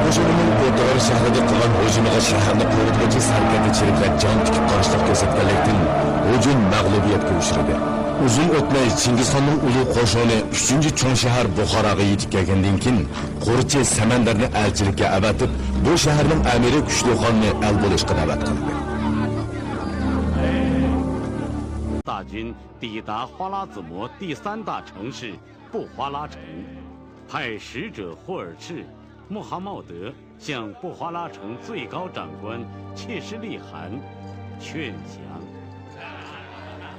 qo'shinining O'rtalar shahrida qilgan hujumiga shaharni qo'riqlovchi sarkardachiliklar jon tikib qarshilab ko'rsatganlikdan hujum mag'lubiyatga uchradi. Uzun o'tmay Chingizxonning ulu qo'shini 3-cho'ng shahar Buxoroga yetib kelgandan keyin qo'riqchi Samandarni elchilikka avatib, bu shaharning amiri Kuchluxonni el bo'lishga da'vat qildi. 大军抵达花剌子模第3大城市布花拉城，派使者霍尔赤、穆罕茂德向布花拉城最高长官切什利汗劝降。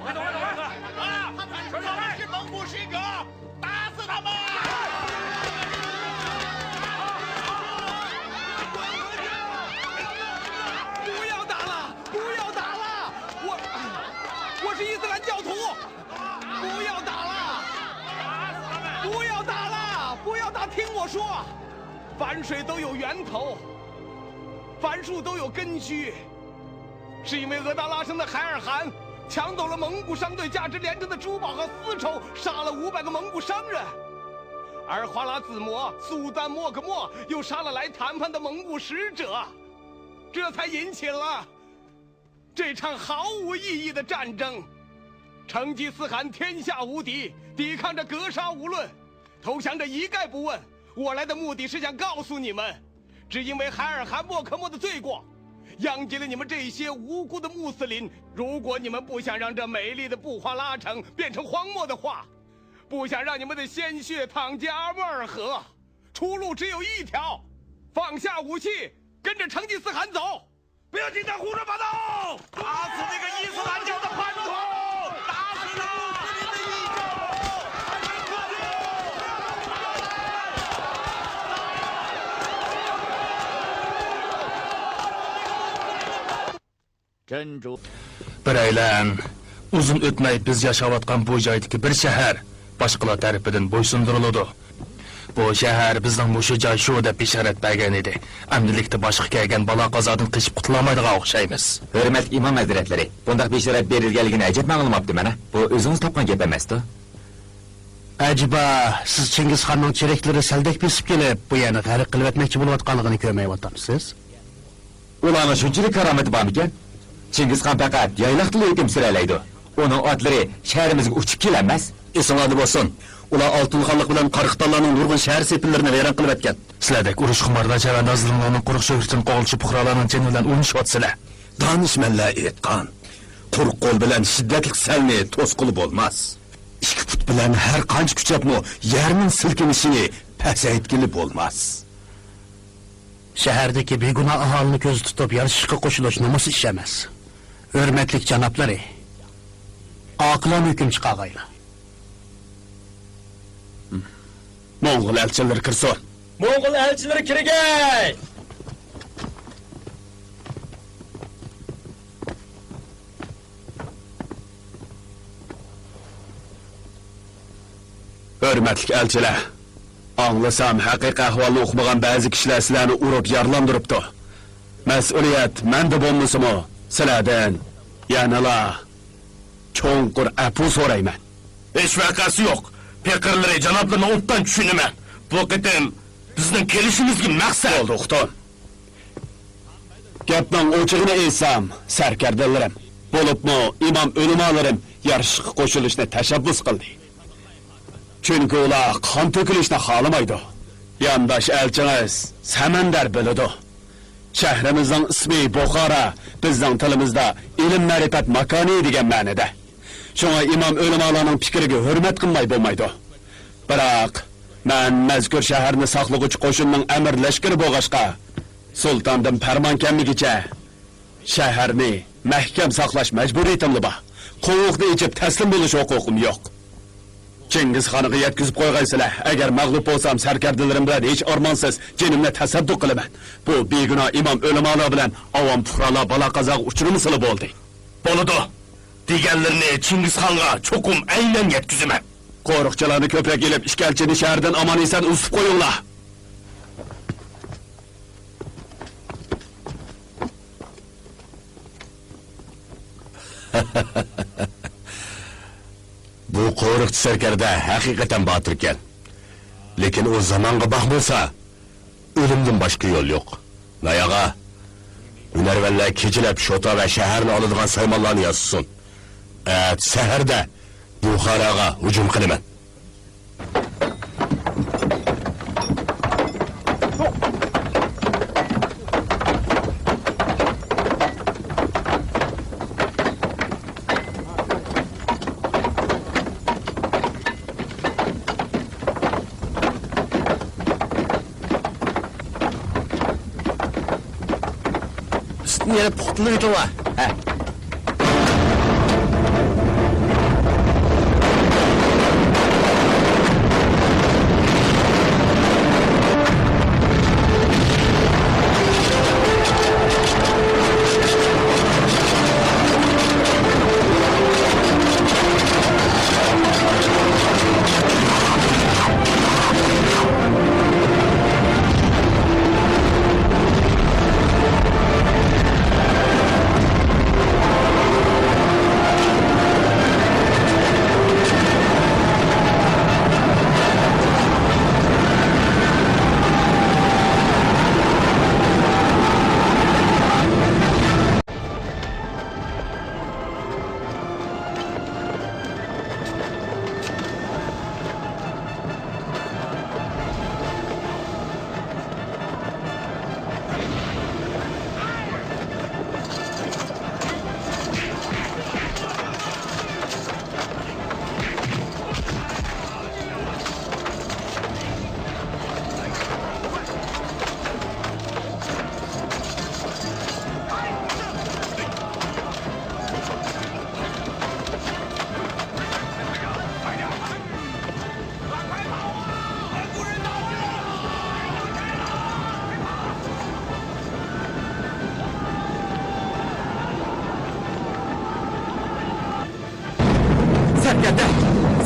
快走！啊！他们是蒙古使者，打死他们！ 我是伊斯兰教徒，不要打了！不要打了！不要打！听我说，凡水都有源头，凡树都有根须，是因为额达拉省的海尔汗抢走了蒙古商队价值连城的珠宝和丝绸，杀了500个蒙古商人，而花剌子模苏丹莫克莫又杀了来谈判的蒙古使者，这才引起了 这场毫无意义的战争，成吉思汗天下无敌，抵抗着格杀无论，投降者一概不问。我来的目的是想告诉你们，只因为海尔汗莫克莫的罪过，殃及了你们这些无辜的穆斯林。如果你们不想让这美丽的布花拉城变成荒漠的话，不想让你们的鲜血淌进阿穆尔河，出路只有一条：放下武器，跟着成吉思汗走。 不要经常胡说八道！打死那个伊斯兰教的叛徒！打死他！穆斯林的异教！珍珠。 Biraylan, uzun o'tmay biz yashayotgan bu joydagi bir shahar boshqalar tarafidan bo'ysundiriladi. Bu shahar bizning mushu joy shu deb bishorat bergan edi. Amdilikda boshqa kelgan balo qazodan qishib qutulamaydigan o'xshaymiz. Hurmat imom hazratlari, bunday bishorat berilganligini ajab ma'lumotdi mana. Bu o'zingiz topgan gap emas-ku. Ajiba, siz Chingizxonning cheriklari saldek besib kelib, bu yana g'arq qilib o'tmoqchi bo'layotganligini ko'rmayapsizmi? Ularning shunchalik karomati bormikan? Chingizxon faqat yayloqda hukm suralaydi. Uning otlari shahrimizga uchib kelmas. Esingizda bo'lsin. Ular oltin xonlik bilan Qoraqallarning nurg'un shahar sepillarini vayron qilib o'tgan. Sizlardek urush xumorlar chavandozlarning quruq sho'rchidan qo'g'ilchi puhrolarning jini bilan urishyapsizlar. Danishmanlar aytgan, quruq qo'l bilan shiddatli salni to'sqilib bo'lmas. Ikki put bilan har qancha kuchapmi yerning silkinishini pasaytgili bo'lmas. Shahardagi begunoh aholini ko'z tutib yarishishga qo'shilish nomus ish emas. Hurmatli janoblari, oqilona hukm chiqarg'aylar. Moğol elçileri kirsin. Moğol elçileri kirgay! Hürmetlik elçiler. Anlasam haqiqiy ahvalni o'qimagan ba'zi kishilar sizlarni urib yarlandırıptı. Mas'uliyat menda bo'lmasimi? Sizlardan yanala cho'nqur afu so'rayman. Hech vaqasi yo'q. Pekirleri canaplarını ottan düşünümen. Bu qitim bizning kelishimizga maqsad oldu uxton. Gapning ochiqini aytsam, sarkardalarım, bo'libmi imom o'limalarim yarışga qo'shilishni tashabbus qildi. Chunki ular qon to'kilishni xohlamaydi. Yandash elchimiz Samandar biladi. Shahrimizning ismi Buxoro, bizning tilimizda ilm ma'rifat makoni degan ma'noda. Şuna imam ölümalarının fikriga hürmet qilmay bo'lmaydi. Biroq men mazkur shaharni saqlag'uvchi qo'shinning amir lashkari bo'lg'ashqa, sultondan farmon kelmigicha shaharni mahkam saqlash majburiyatimli bor. Qo'rqni ichib taslim bo'lish huquqim yo'q. Chingizxonga yetkazib qo'ygaysizlar. Agar mag'lub bo'lsam, sarkardalarim bilan hech armonsiz jinimni tasadduq qilaman. Bu begunoh imom o'limalar bilan avom fuqarolar balo qazoq uchirmisili bo'ldi. Bo'ladi. Deganlarni Chingizxonga cho'qim aynan yetkazman. Qo'riqchilarni ko'proq kelib, ishgalchini shahardan omon-eson uzib qo'yinglar. Bu qo'riqchi sarkarda haqiqatan botir ekan. Lekin o zamonga boqmasa, ölümden başka yol yok. Nayağa, Ünerveller keçilep şota ve şehirle alıdığan saymallarını yazsın. Evet, seherde Bukharaga hücum kılımen. Yine putluydu var. He.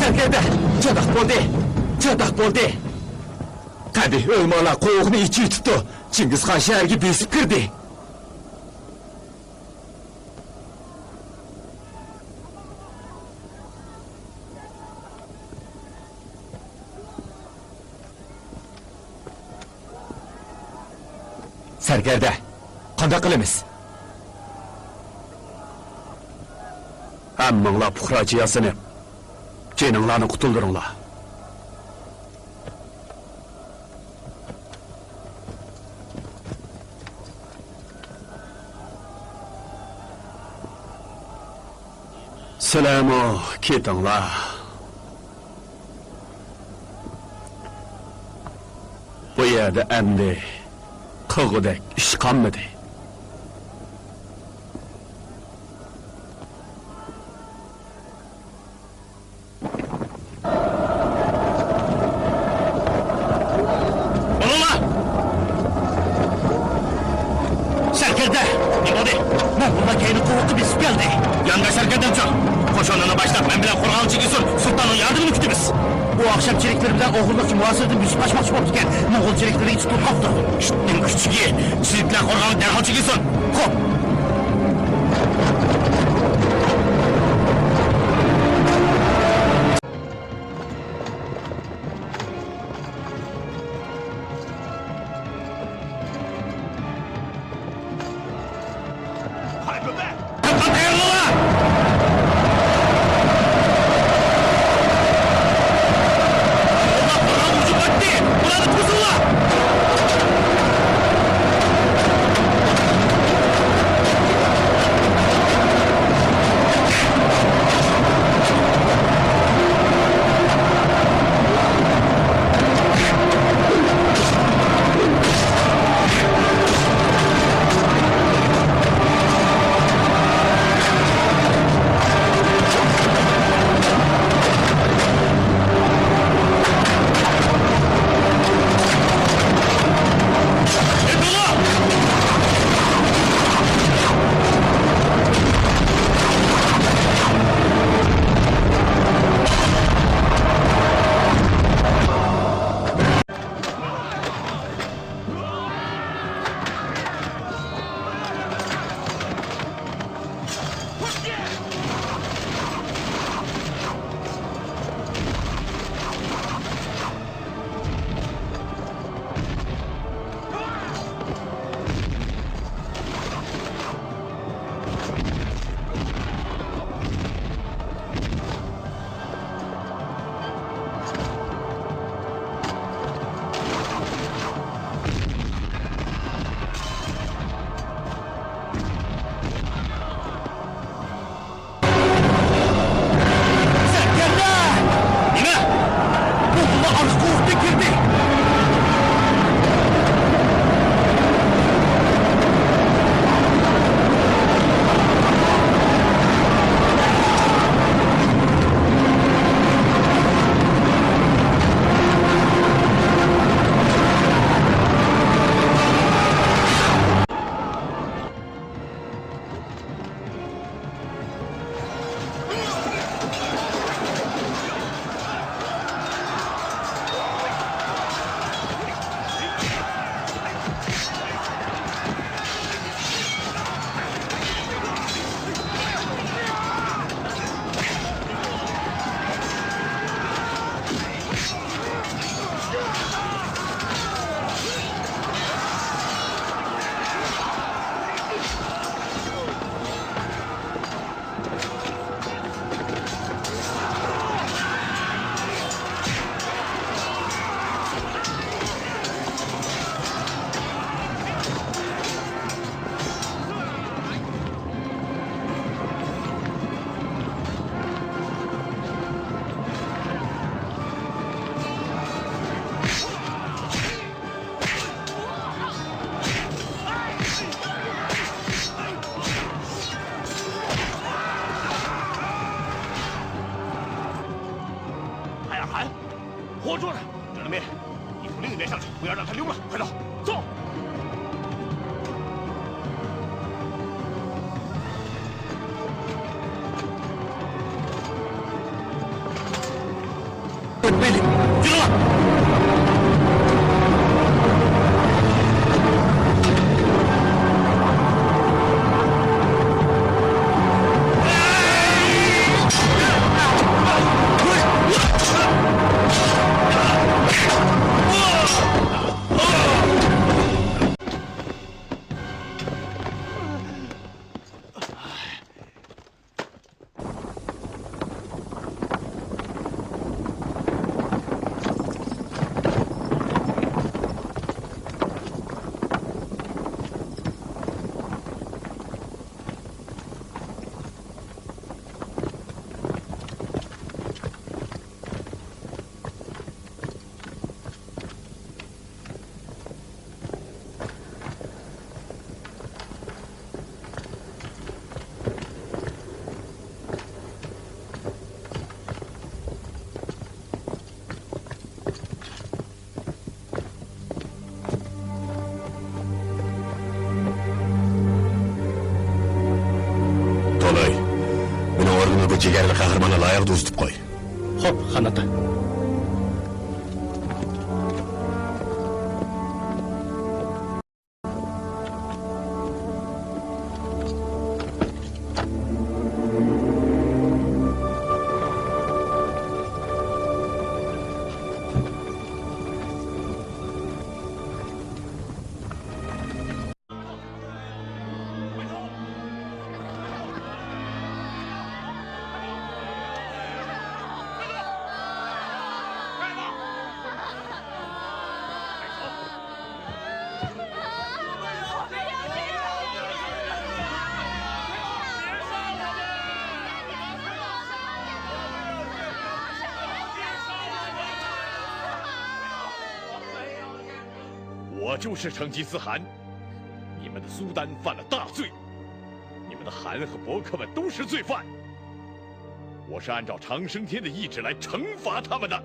Serkerde, çadak bo'ldi. Qadi, o'ymoqlar qo'yuqni ichi tutdi. Chingizxon shaharga besib kirdi. Serkerde, qanday qilamiz? Hammanglar puhrachi yasinib, jeninglarni qutuldiringlar. Selamu ketinglar. Bu yerda endi qig'idek ish qolmadi. Bu akşam çeliklerimizden oğurlukçu muhasırda müzik başmak çok iken Moğol çelikleri hiç tutmaktı. İşittin küçüğü, çelikler korkanı derhal çekilsin. Hop! 残溜了，快走，走！Tolay, meni o'rnimda bu jigarli qahramonni loyiqda uzitib qo'y. Xo'p, xon ota.我就是成吉思汗，你们的苏丹犯了大罪，你们的汗和伯克们都是罪犯。我是按照长生天的意志来惩罚他们的，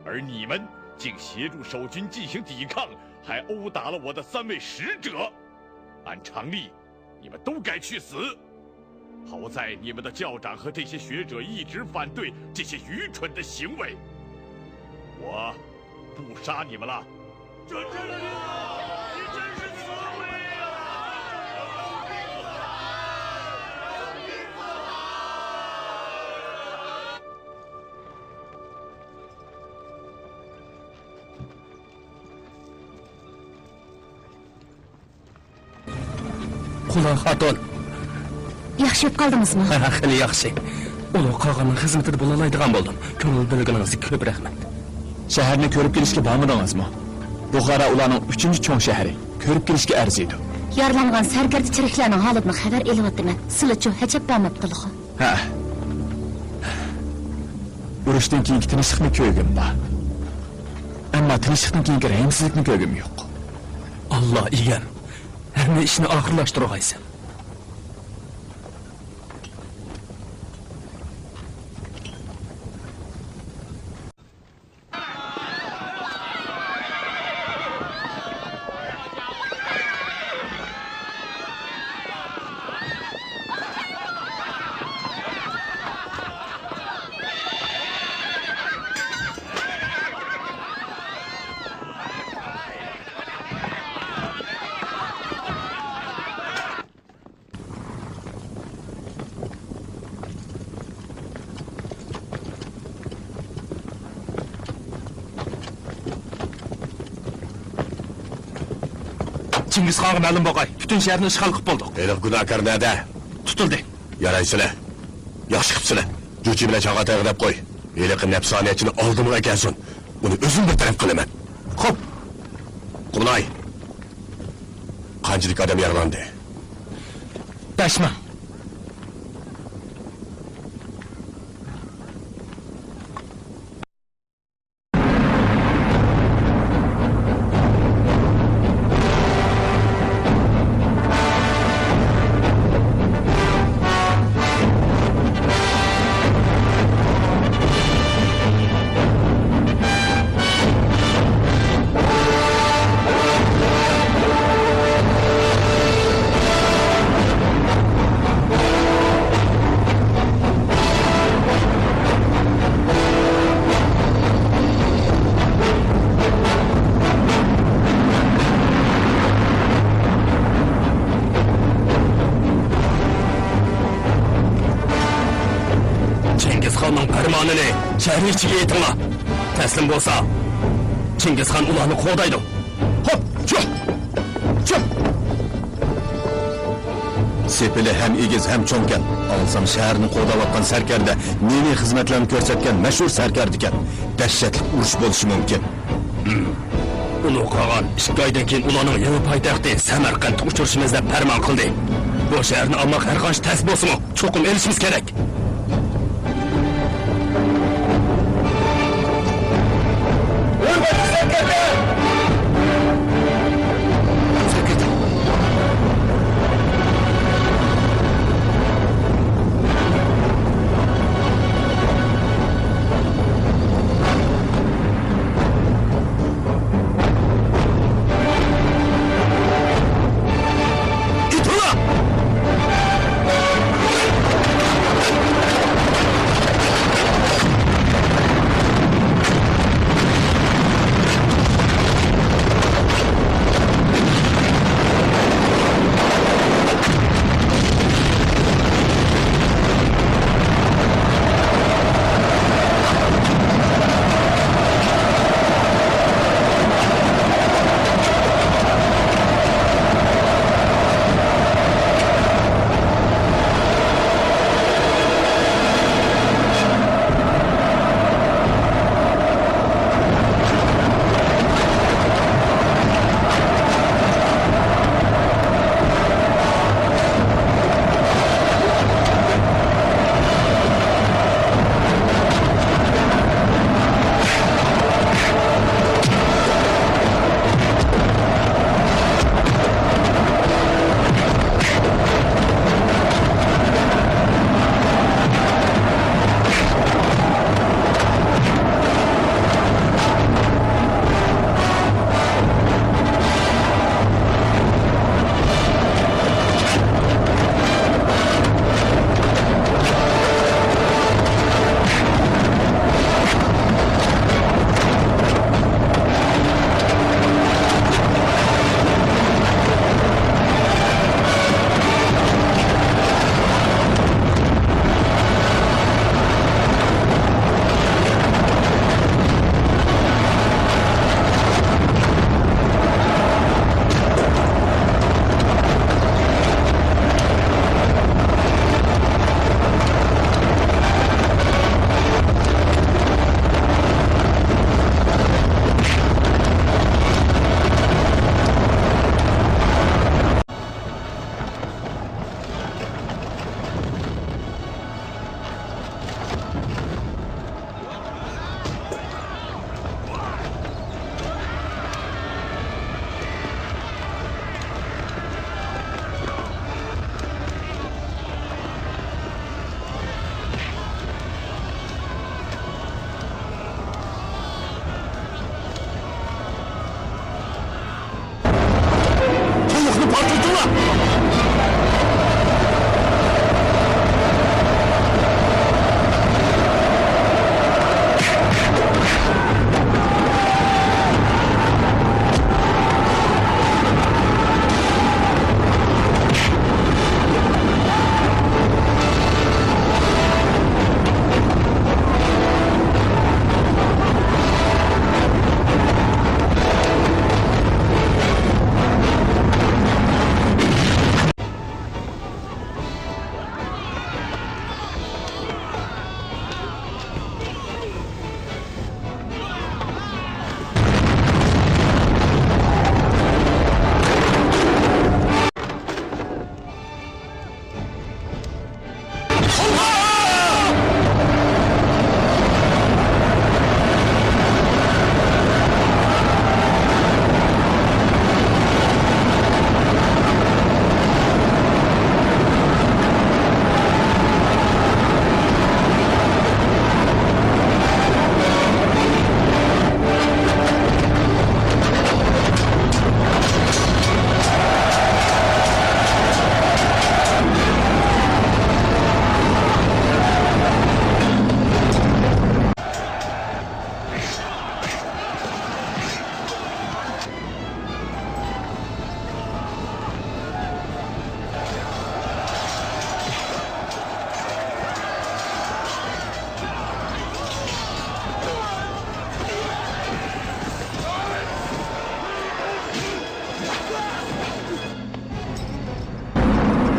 而你们竟协助守军进行抵抗，还殴打了我的3位使者。按常理，你们都该去死。好在你们的教长和这些学者一直反对这些愚蠢的行为，我不杀你们了。这真的，你真是慈悲Qulon xotin. Yaxshi yeb qoldingizmi? Ha, xili yaxshi. Ulug' qog'onning xizmatida bo'la oladigan bo'ldim. Ko'ngil bilganingizga ko'p rahmat. Shaharni ko'rib kelishga bormadingizmi? Buxara ularning 3-cho'ng shahri. Ko'rib kelishga arziydi. Yaralangan sarkarda chiriklarning holatidan xabar olyapman. Sizlarcha hechab bormabdilar. Ha. Urushdan keyingi tinchlikni ko'rgim bor. Ammo tinchlikdan keyingi rangsizlikni ko'rgim yo'q. Alloh egam. Hamma ishni oxirlashtiraysan. Çingiz Xonga ma'lum bo'lg'ay, butun shaharni ishg'ol qilib bo'ldik. Eliq gunohkor nada? Tutildi. Yaraysizlar. Yaxshi qilibsizlar. Jo'chi bilan chog'a tayyorlab qo'y. Eliq nafsoniyatchini oldimga kelsin. Uni o'zim bir taraf qilaman. Xo'p. Qulay. Qanchalik odam yaralandi? 5 ming. fermanini shahar ichiga yetinglar. Taslim bo'lsa, Chingizxon ularni qo'daydi. Hop, cho'p. Cho'p. Sepili hem egiz hem cho'nkan. Alsam shaharni qo'dayotgan sarkarda neni xizmatlarni ko'rsatgan mashhur sarkar ekan. Dahshatli urush bo'lishi mumkin. Ulug' Qog'on 2 oydan keyin ularning yangi poytaxti Samarqandga uchirishimiz deb farmon qildi. Bu shaharni almoq har qancha tas bo'lsa-mu, cho'qim elishimiz kerak.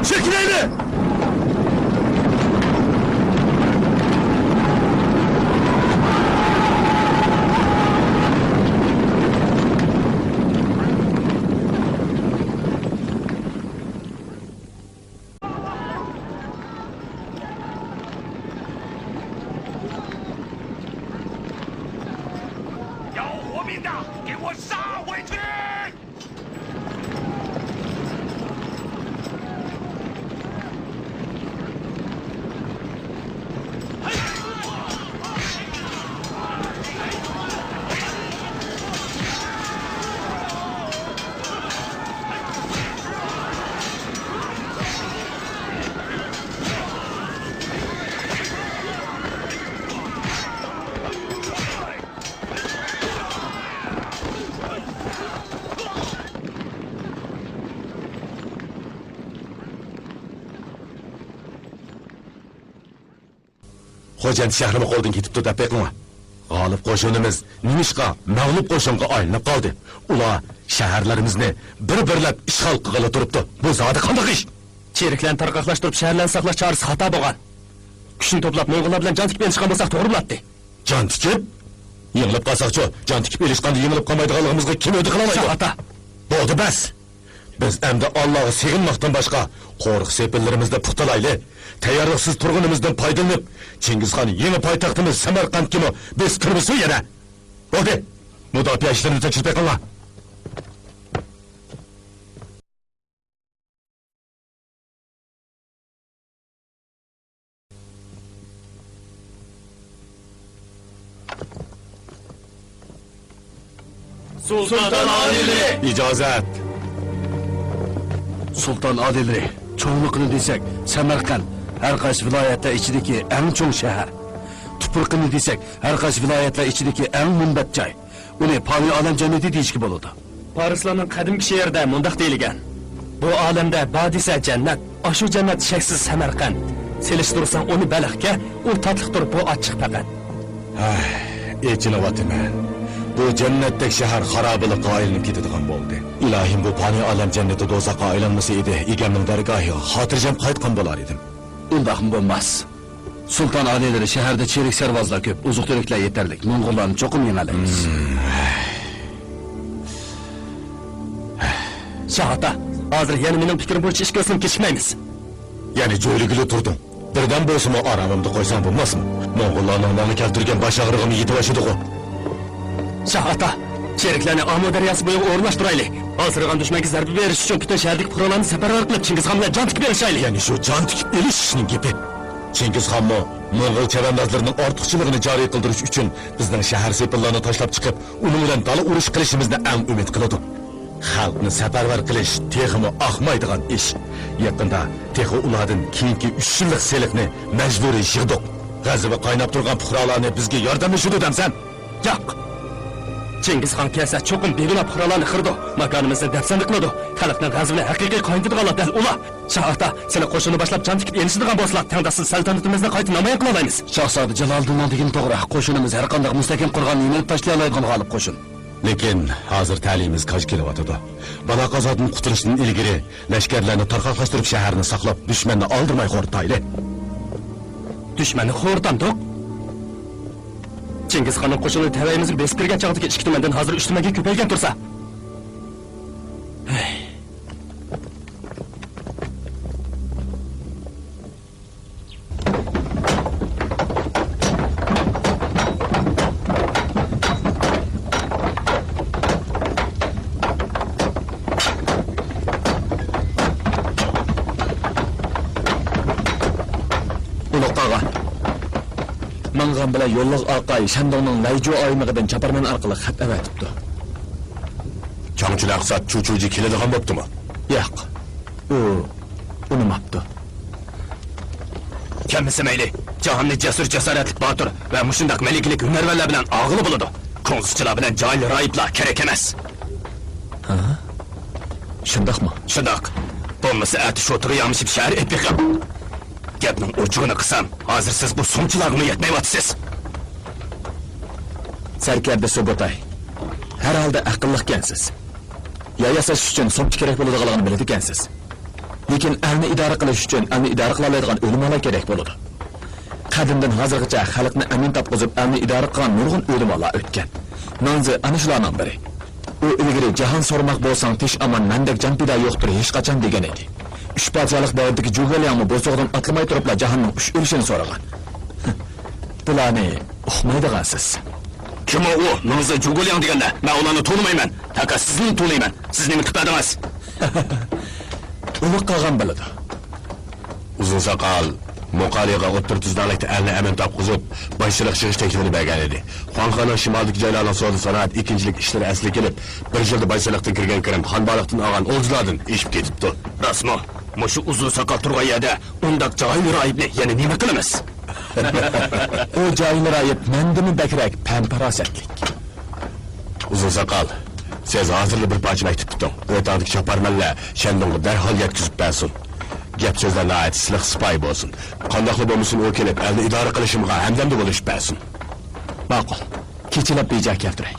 Çekileyli! Xo'jand shahrimi qo'ldan ketibdi deb beqinglar. G'olib qo'shinimiz nimishqa mag'lub qo'shinga aylanib qoldi. Ular shaharlarimizni bir-birlab ishg'ol qilib turibdi. Bu zodi qanday ish? Cheriklarni tarqaqlashtirib shaharlarni saqlash chorasi xato bo'lgan. Kuchni to'plab Mo'g'ullar bilan jon tikib elishgan bo'lsak to'g'ri bo'lardi. Jon tikib? Yengilib qolsaqchi, jon tikib elishganda yengilib qolmaydiganligimizga kim o'zi qilamaydi? Xato. Bo'ldi bas. Biz endi Allohga sig'inmoqdan boshqa qo'rq sepillarimizda puxtalayli. Tayyorliqsiz turgunimizdan foydalanib, Chingizxon yangi poytaxtimiz Samarqandga biz kirmisu yana. Bo'ldi. Mudofaa ishlarini tekshirib qilinglar. Sultan Adili! İcazet. Sultan Adilli, çoğunlukunu desek Samarqand her qaysi viloyatlar ichidagi eng cho'ng shahar. Tuproqini desek her qaysi viloyatlar ichidagi eng munbat joy. Uni Pani olam jannati deyishga bo'ladi. Parislarning qadimgi she'rida mundaq deyilgan. Bu olamda badisa jannat, ashu jannat shaksiz Samarqand. Selishtirsang uni baliqga, u tatliqdir bu ochiq faqat. Echinovatıman. Bu cennetdek shahar xarobilikqa aylanib ketadigan bo'ldi. Ilohim bu Pani olam jannati do'zaxga aylanmasa edi, egamning dargohiga xotirjam qaytgan bo'lar edim. Undaqım bo'lmas. Sultan Adilli shaharda cherik sarvozlar ko'p, uzuq-turuqlar yetarli. Mo'g'ullarni cho'qim yengalaymiz. Shahata, hozir yana mening fikrim bo'yicha ish ko'rsin kechikmaymiz. Ya'ni jo'yligili turding. Birdan bo'lsa-mu oromimni qo'ysam bo'lmasmi? Mo'g'ullarning nomini keltirgan bosh og'rig'imni yetib oshidi-ku. Shahata, cheriklarni Amur daryosi bo'yiga o'rnashtiraylik. Hozirgan dushmanga zarba berish uchun butun shahardagi fuqarolarni safarbar qilib Chingizxon bilan jon tikib berishaylik. Ya'ni shu jon tikib berishning gapi. Chingizxonmi Mo'g'ul chavandozlarining ortiqchiligini joriy qildirish uchun bizning shahar sepillarini tashlab chiqib, uning bilan dala urush qilishimizni eng umid qiladi. Xalqni safarbar qilish texmi oqmaydigan ish. Yaqinda texi ulardan keyingi 3 yillik seliqni majburiy yig'dik. G'azabi qaynab turgan fuqarolarni bizga yordamlashudi demsan? Yo'q. Chingizxon kelsa cho'qim begona fuqarolarni qirdi, makonimizni dafsanda qiladi. Xalqning g'azabini haqiqiy qaynatadiganlar dal ular. Shahata, seni qo'shinni boshlab jon tikib elishadigan bo'lsalar, tangdasiz saltanatimizni qayta namoyon qila olamiz. Shahzoda Jaloliddin degan to'g'ri, qo'shinimiz har qanday mustahkam qurgan yeminib tashlay oladigan g'olib qo'shin. Lekin hozir ta'limimiz kaj kelyapti. Balo qazodan qutulishdan ilgari lashkarlarni tarqoqlashtirib shaharni saqlab, dushmanni oldirmay qo'rqitayli. Dushmanni qo'rqtandiq. Chingizxonning qo'shini tavayimizni besib kirgan chog'dagi 2 tumandan hozir 3 tumanga ko'paygan tursa. Uloqqa Mangan bilan yo'lliq Aqay Shandongning Layju oymig'idan chaparman orqali xat avatibdi. Chongchilar Aqsat chuchuji keladigan bo'ptimi? Yo'q. U unimabdi. Kamisi mayli, jahonni jasur jasoratli botir va mushundaq maliklik hunarvanlar bilan og'ili bo'ladi. Ko'ng'izchilar bilan joyli roiblar kerak emas. Ha? Shundaqmi? Shundoq. Bo'lmasa ati shu turi yamishib shahar epiqam. Gapning o'chig'ini qilsam, hozir siz bu so'mchilarga yetmayapsiz. Sarkarda Sobotay. Har holda aqlli ekansiz. Ya yasash uchun so'mchi kerak bo'ladiganligini biladi ekansiz. Lekin elni idora qilish uchun elni idora qila oladigan o'limalar kerak bo'ladi. Qadimdan hozirgacha xalqni amin topqizib elni idora qilgan nurg'un o'limalar o'tgan. Nanzi ana shularning biri. U ilgari jahon so'ramoq bo'lsang tish aman mendek janpida yo'qdir hech qachon degan edi. Uch podshohlik davridagi Jugalyanmi bo'sog'dan atlamay turiblar jahonning uch o'lishini so'ragan. Bularni uqmaydigansiz. Kim o? Nanzi Jugalyan deganda, men ularni tanımayman. Taka sizni tanıyman. Siz nima qilmadingiz? Uni qolgan biladi. Uzun soqol Moqaliga o'ttir tuzdalikda elni amin topqizib, boshchilik chiqish teklifini bergan edi. Xonxonaning shimoldagi joylarning savdo sanoat ikkinchilik ishlari asli kelib, bir yilda boshchilikdan kirgan kirim xonbalıqdan olgan o'zlardan ishib ketibdi. Rasmo, mushu uzun soqol turgan yerda undaq joylar aybli, yana nima qilamiz? O joylar ayıb mendimi bekrak pamparasatlik. Uzun soqol, siz hozirli bir parcha maktub tutding. O'tadagi chaparmanlar shandonga darhol yetkazib bersin. Gap so'zlarga ait silah sipay bo'lsin. Qandoqli bo'lmasin u kelib, elni idora qilishimga hamdamda bo'lishib bersin. Ma'qul. Kechilab bejak keltiray.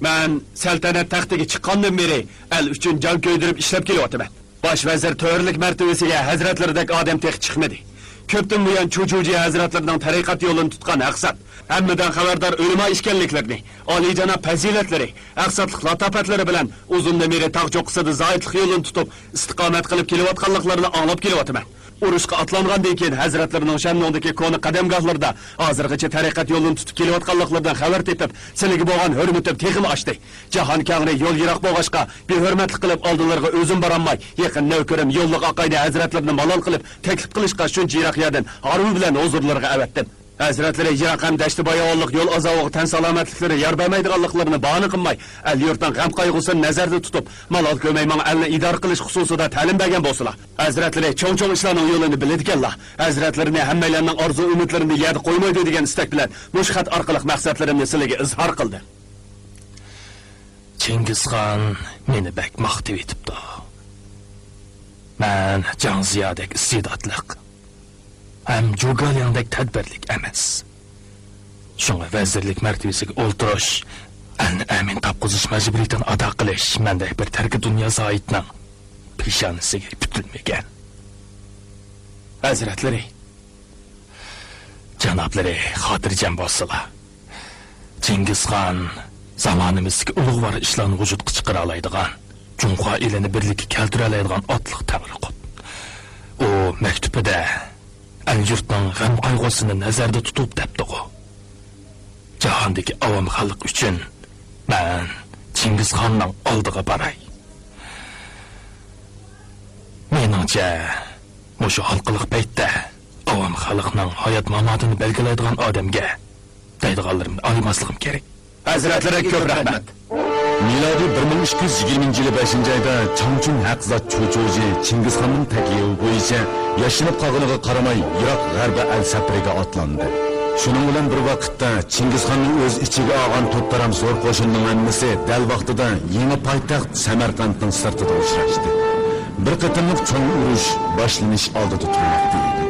Men saltanat taxtiga chiqqandan beri el uchun jon ko'ydirib ishlab kelyapman. Bosh vazir to'rlik martabasiga hazratlaridek odam tek chiqmadi. Ko'pdan buyon Chuchuji hazratlarining tariqat yo'lini tutgan aqsat, hammadan xabardor o'lima ishkanliklarini, oliyjanob fazilatlari, aqsatlik latofatlari bilan uzundan beri tog' cho'qqisida zoitlik yo'lini tutib, istiqomat qilib kelayotganliklarini anglab kelyapman. Urushga atlangandan keyin hazratlarining shamnondagi koni qadamgohlarda hozirgacha tariqat yo'lini tutib kelayotganliklaridan xabar tepib, siliga bo'lgan hurmatim texim ochdi. Jahon kangri yo'l yiroq bo'lg'achqa behurmatlik qilib oldilariga o'zim boramay, yaqin navkarim yo'lliq aqayda hazratlarini malol qilib taklif qilishga shuncha yiroq yerdan arvi bilan huzurlarga avatdim. Hazratlari yiroq ham dashti bayoqlik yo'l azog'i tan salomatliklari yar bermaydiganliklarini bahona qilmay, el yurtdan g'am qayg'usini nazarda tutib, malol ko'mayman elni idora qilish xususida ta'lim bergan bo'lsalar. Hazratlari cho'ng-cho'ng ishlarning yo'lini biladiganlar. Hazratlarini hammalarning orzu umidlarini yerda qo'ymaydi degan istak bilan mushxat orqali maqsadlarimni sizlarga izhor qildi. Chingizxon meni bak maqtib etibdi. Men Janziyadek istedodliq hem Jugalyandek tadbirlik emas. Şuna vazirlik martabasiga o'ltirish, elni amin topqizish majburiyatini ado qilish mendek bir tarki dunyo zoitning peshonasiga putilmagan. Hazratlari, janoblari xotirjam bo'lsalar. Chingizxon zamonimizga ulug'vor ishlarni vujudga chiqara oladigan, Junqo elini birlikka keltira oladigan otliq tangriqut. O maktubida el-yurtning g'am qayg'usini nazarda tutib debdi-ku. Jahondagi avom xalq uchun men Chingizxonning oldiga boray. Meningcha, mushu xalqlik paytda avom xalqning hayot mamodini belgilaydigan odamga deydiganlarimni olmasligim kerak. Hazratlari ko'p rahmat. Miladi 1220 yılı 5. ayda Changchun haqzat Chuchuji Chingizxonning taklifi bo'yicha yashinib qolganiga qaramay Iroq g'arbi al-Safriga otlandi. Shuning bilan bir vaqtda Chingizxonning o'z ichiga olgan to'ptaram zo'r qo'shinning hammasi dal vaqtida yangi poytaxt Samarqandning sirtida uchrashdi. Bir qatimliq cho'ng urush boshlanish oldida turmoqda edi.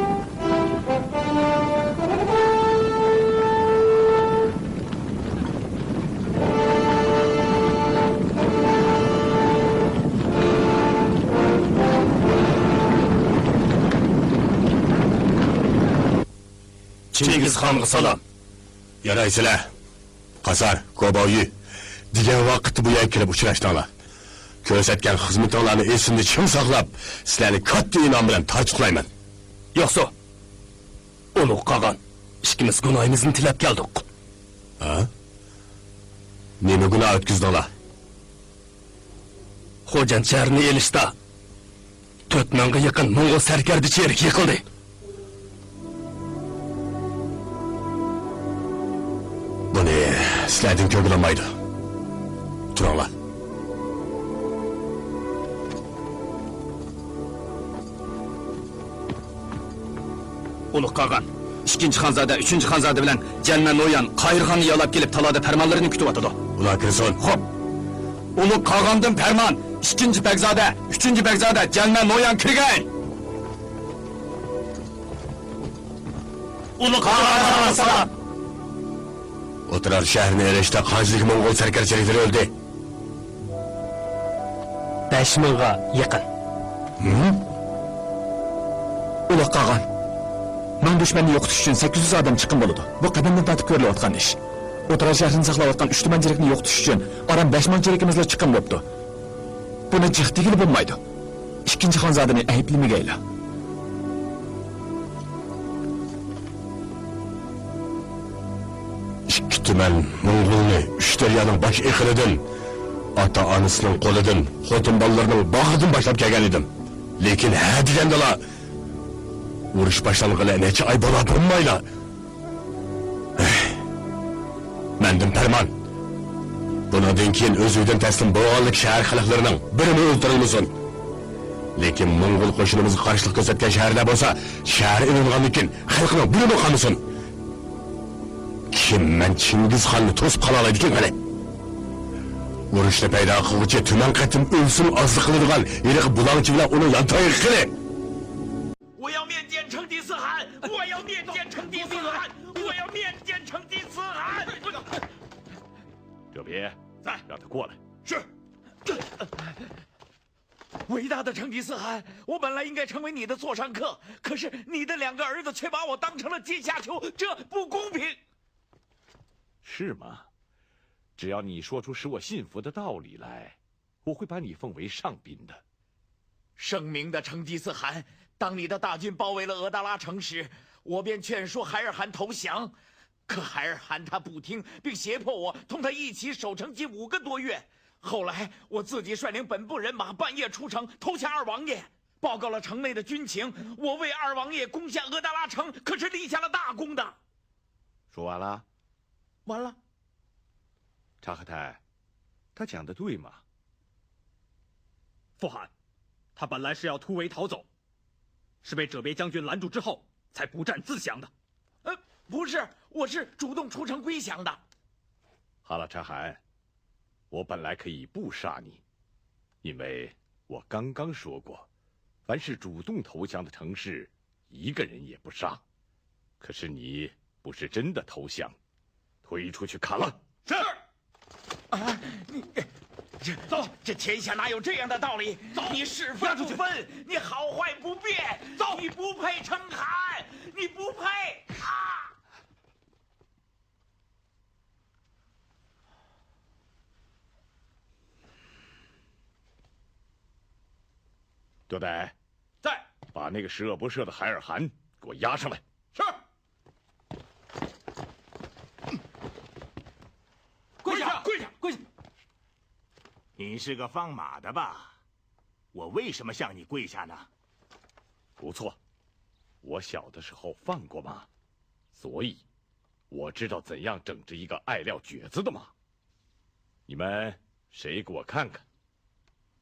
Chingizxonga salom. Yaraysizlar. Qasar, Koboyi degan vaqtda bu yerga kelib uchrashdinglar. Ko'rsatgan xizmatinglarni esimda chim saqlab, sizlarni katta inom bilan tartiblayman. Yo'qsa, ulug' qog'on, ikkimiz gunohimizni tilab keldik. Ha? Nima gunoh o'tkazdinglar? Xo'jan shaharni elishda 4 mingga yaqin Mo'g'ul sarkarda cherik yiqildi. Buni sizlardan ko'ngilolmaydi. Turinglar. Ulug' qog'on, 2-xonzoda, 3-xonzoda bilan Jalma No'yan Qayirxonni yolab kelib taloda farmonlarini kutib o'tadi. Ular kirsin. Xo'p. Ulug' qog'ondan farmon, 2-Begzoda, 3-Begzoda Jalma No'yan kirgan. Ulug' qog'on salom. O'tirar shahrini erishda qanchalik Mo'ng'ul sarkarchiliklari o'ldi? 5000'ga yaqin. Uloq qolgan. Ming dushmanni yo'qotish uchun 800 odam chiqqan bo'ladi. Bu qadamdan tatib ko'rilayotgan ish. O'tirar shahrini saqlayotgan 3 tumanchilikni yo'qotish uchun oram 5 mingchilikimizla chiqqan bo'libdi. Buni jihdagili bo'lmaydi. Ikkinchi xonzodani ayblamagayla. Ikki tuman Mo'ng'ulni 3 daryoning bosh eqilidan, ota-onasining qo'lidan, xotin bolalarining bag'idan boshlab kelgan edim. Lekin ha degandala urush boshlanig'ila necha oy bo'ladi bilmayla. Mendim farmon. Bundan keyin o'z uydan taslim bo'lganlik shahar xalqlarining birini o'ldirilmasin. Lekin Mo'ng'ul qo'shinimizga qarshilik ko'rsatgan shaharlar bo'lsa, shahar ilingandan keyin xalqning birini qolmasin. Kim men Chingizxonni to'sib qola oladi ekan qani? Urushni paydo qiluvchi tuman qatim o'lsin ozliq qiladigan yirik bulangchi bilan uni yantoyiq qili. 我要面见成吉思汗！我要面见成吉思汗！我要面见成吉思汗！哲别，在，让他过来。是。伟大的成吉思汗，我本来应该成为你的座上客，可是你的2个儿子却把我当成了阶下囚，这不公平。是吗？只要你说出使我信服的道理来，我会把你奉为上宾的。圣明的成吉思汗，当你的大军包围了额达拉城时，我便劝说海尔汗投降，可海尔汗他不听，并胁迫我同他一起守城近5个多月。后来我自己率领本部人马半夜出城投降二王爷，报告了城内的军情。我为二王爷攻下额达拉城，可是立下了大功的。说完了？完了。察合台，他讲的对吗？父汗，他本来是要突围逃走，是被哲别将军拦住之后才不战自降的。不是，我是主动出城归降的。哈拉察汗，我本来可以不杀你，因为我刚刚说过，凡是主动投降的城市，1个人也不杀。可是你不是真的投降，推出去砍了。是。啊，你走，这天下哪有这样的道理？走，你是非不分，你好坏不变，走，你不配称汗，你不配啊！德代，在，把那个十恶不赦的海尔汗给我押上来。是。跪下，跪下，跪下！你是个放马的吧？我为什么向你跪下呢？不错，我小的时候放过马，所以我知道怎样整治一个爱撂蹶子的马。你们谁给我看看，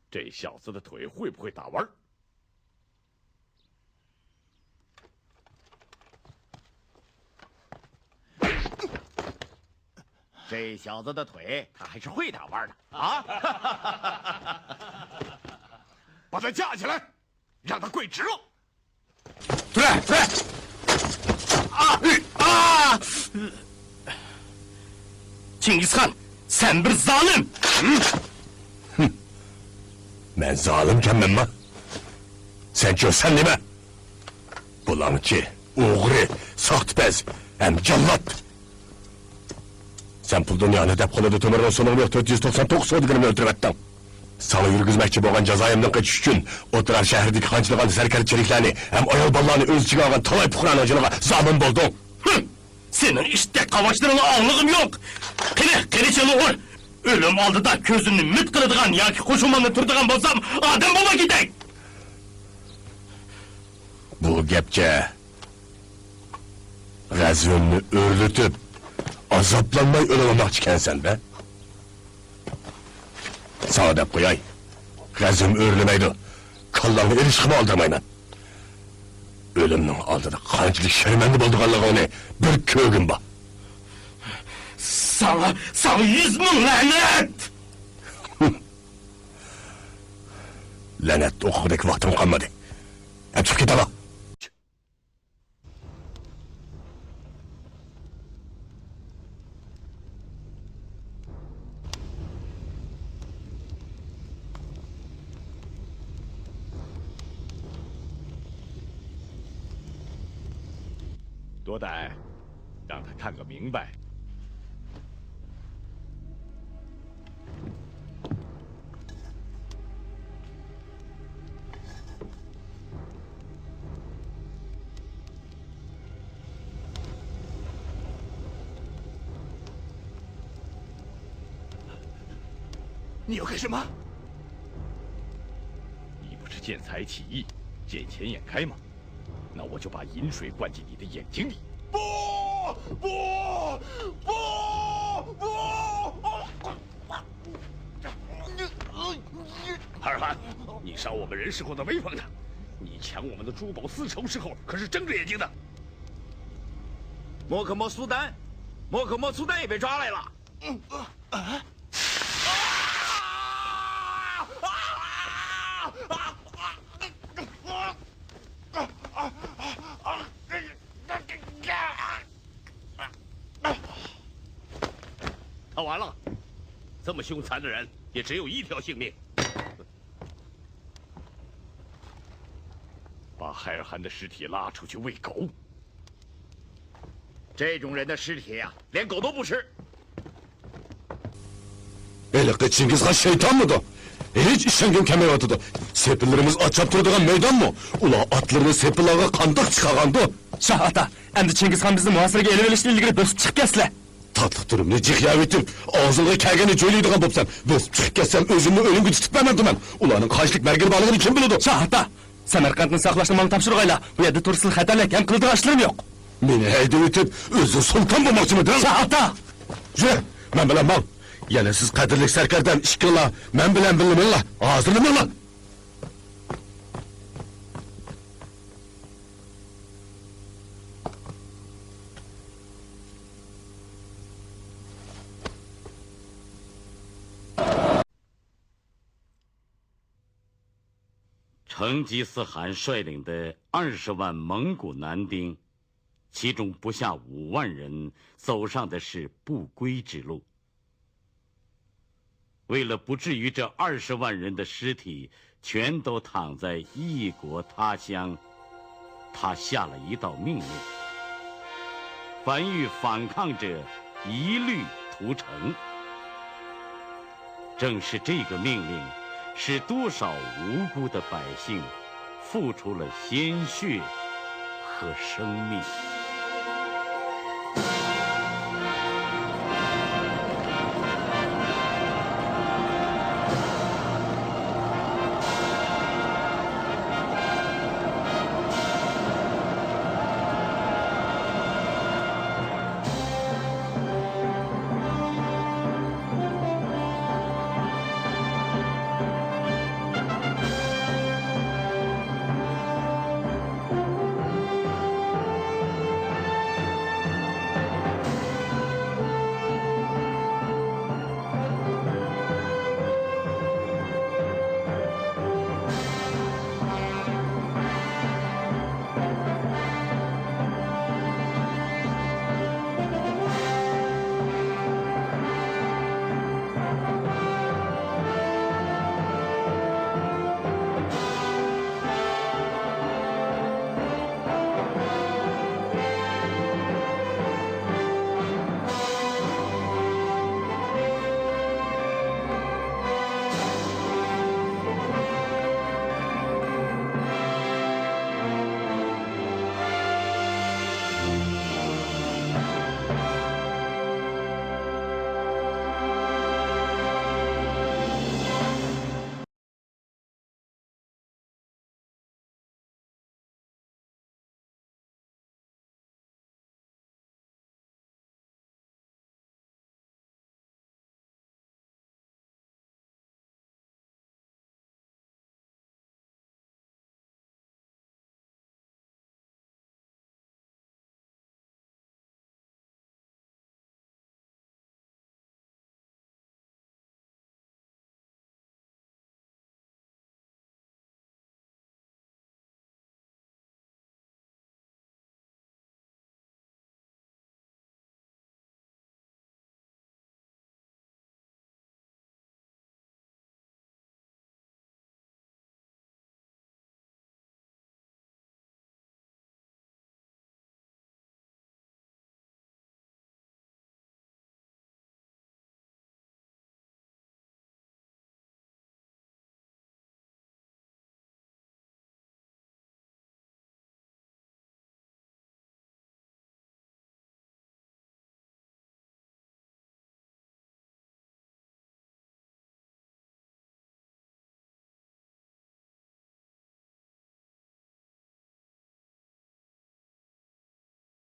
这小子的腿会不会打弯？这小子的腿，他还是会打弯的啊！把他架起来，让他跪直了。出来，出来！Chingizxon, sen bir zalim! Ben zalimkenmen mi? Sen görsen değil mi? Bulangçı, oğru, sahtipez, hem cellat. Sen pul dünyanı dep koladı tömürden sonunu 499 soğuduğunu öldürüp ettin. Sana yürgüzmekçi boğan cezayımdan kaçış için oturar şehirdeki hancılıgan serkerçiliklerini hem oyal ballarını öz içine algan talay pukuran acılığa zalim buldun. Senin işte kavaşlarına ağlığım yok. Kili çalı ol. Ölüm aldı da közünü müt kırıdığan ya ki koşulmanı turdığan bolsam adam bula gidek. Bu gepçe Gazvinni örlütüp azaplanmay ölememek ikensen be. Sana dep koyay. Gazvin örülmeydi. Kallarını erişkime aldırmayla. Ölümün aldıda kançılık şermendi bulduğanlığı onu bir kögün ba. Sana 100 bin lanet! Lanet okudaki vaktim kalmadı. Hep çık git ala. 说的，让他看个明白。你要干什么？你不是见财起意，见钱眼开吗？那我就把银水灌进你的眼睛里。不不不不！哈尔汗，你杀我们人时候的威风呢？你抢我们的珠宝丝绸时候可是睁着眼睛的。莫克莫苏丹，莫克莫苏丹也被抓来了。他完了，这么凶残的人也只有一条性命。把海尔汗的尸体拉出去喂狗。这种人的尸体呀，连狗都不吃。Eliqi Chingizxon shaytonmidi? Hech ishongan kelmayotidi. Sepillarimiz ochab turadigan maydonmi? Ular otlarini sepillarga qandoq chiqargandi? Shoh ota, endi Chingizxon bizni muhosiraga elib olishdan ilgari bosib chiqib kelsizlar. Tatliq turimni jihyab etib, og'zingga kelganini jo'ylaydigan bo'lsam, bosib chiqib kelsam o'zimni o'limga tutib bermandiman. Ularning qanchalik margir borligini kim biladi? Shoh ota, Samarqandni saqlashni manga topshirg'aylar. Bu yerda tursin xatarlik ham qildigan ishlarim yo'q. Meni haydab o'tib, o'zi sulton bo'lmoqchimiding? Shoh ota! Yur, men bilan bor. Yana siz qadrli sarkardan ishqillar, men bilan biliminglar. Hozirlaninglar.成吉思汗率领的20万蒙古男丁，其中不下5万人走上的是不归之路。为了不至于这20万人的尸体全都躺在异国他乡，他下了一道命令：凡遇反抗者，一律屠城。正是这个命令，使多少无辜的百姓付出了鲜血和生命。